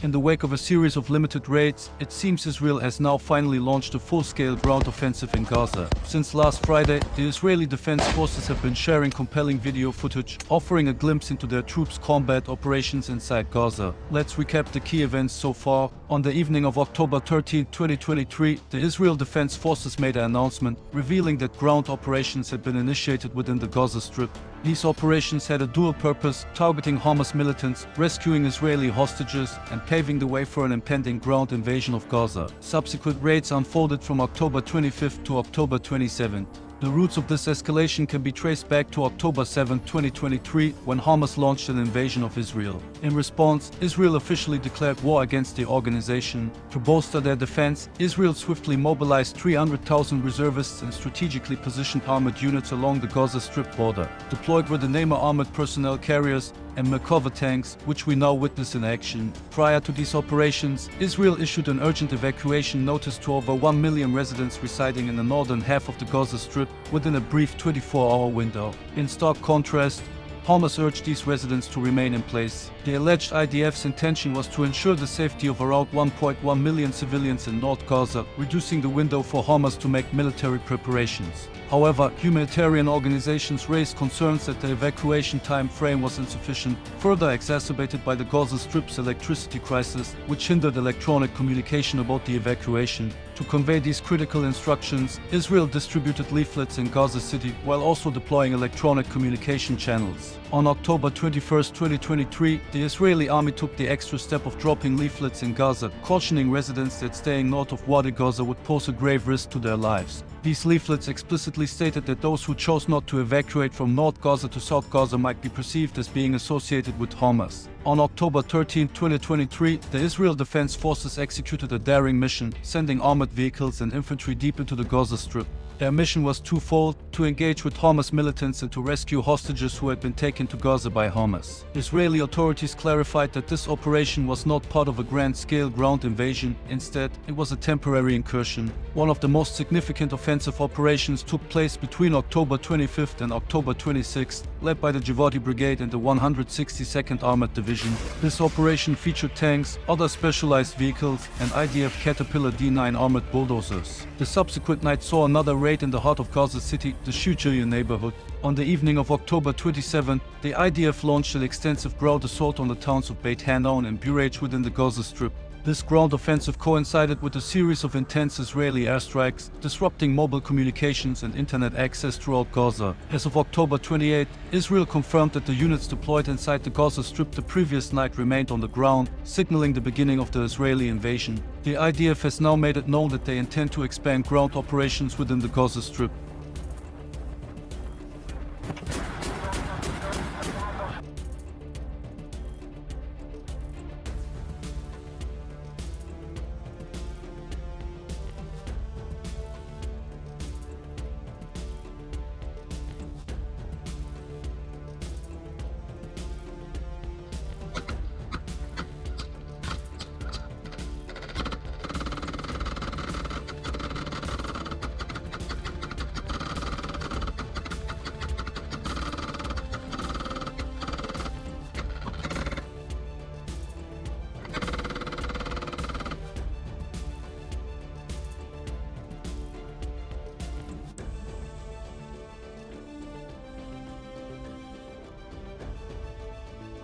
In the wake of a series of limited raids, it seems Israel has now finally launched a full-scale ground offensive in Gaza. Since last Friday, the Israeli Defense Forces have been sharing compelling video footage, offering a glimpse into their troops' combat operations inside Gaza. Let's recap the key events so far. On the evening of October 13, 2023, the Israel Defense Forces made an announcement, revealing that ground operations had been initiated within the Gaza Strip. These operations had a dual purpose, targeting Hamas militants, rescuing Israeli hostages, and paving the way for an impending ground invasion of Gaza. Subsequent raids unfolded from October 25 to October 27. The roots of this escalation can be traced back to October 7, 2023, when Hamas launched an invasion of Israel. In response, Israel officially declared war against the organization. To bolster their defense, Israel swiftly mobilized 300,000 reservists and strategically positioned armored units along the Gaza Strip border. Deployed were the Neymar armored personnel carriers and Merkava tanks, which we now witness in action. Prior to these operations, Israel issued an urgent evacuation notice to over 1 million residents residing in the northern half of the Gaza Strip within a brief 24-hour window. In stark contrast, Hamas urged these residents to remain in place. The alleged IDF's intention was to ensure the safety of around 1.1 million civilians in North Gaza, reducing the window for Hamas to make military preparations. However, humanitarian organizations raised concerns that the evacuation time frame was insufficient, further exacerbated by the Gaza Strip's electricity crisis, which hindered electronic communication about the evacuation. To convey these critical instructions, Israel distributed leaflets in Gaza City while also deploying electronic communication channels. On October 21, 2023, the Israeli army took the extra step of dropping leaflets in Gaza, cautioning residents that staying north of Wadi Gaza would pose a grave risk to their lives. These leaflets explicitly stated that those who chose not to evacuate from North Gaza to South Gaza might be perceived as being associated with Hamas. On October 13, 2023, the Israel Defense Forces executed a daring mission, sending armored vehicles and infantry deep into the Gaza Strip. Their mission was twofold: to engage with Hamas militants and to rescue hostages who had been taken to Gaza by Hamas. Israeli authorities clarified that this operation was not part of a grand-scale ground invasion. Instead, it was a temporary incursion. One of the most significant offensive operations took place between October 25th and October 26th, led by the Jivati Brigade and the 162nd Armored Division. This operation featured tanks, other specialized vehicles, and IDF Caterpillar D9 armored bulldozers. The subsequent night saw another raid in the heart of Gaza City, the Shujayyah neighborhood. On the evening of October 27, the IDF launched an extensive ground assault on the towns of Beit Hanon and Bureij within the Gaza Strip. This ground offensive coincided with a series of intense Israeli airstrikes, disrupting mobile communications and internet access throughout Gaza. As of October 28, Israel confirmed that the units deployed inside the Gaza Strip the previous night remained on the ground, signaling the beginning of the Israeli invasion. The IDF has now made it known that they intend to expand ground operations within the Gaza Strip.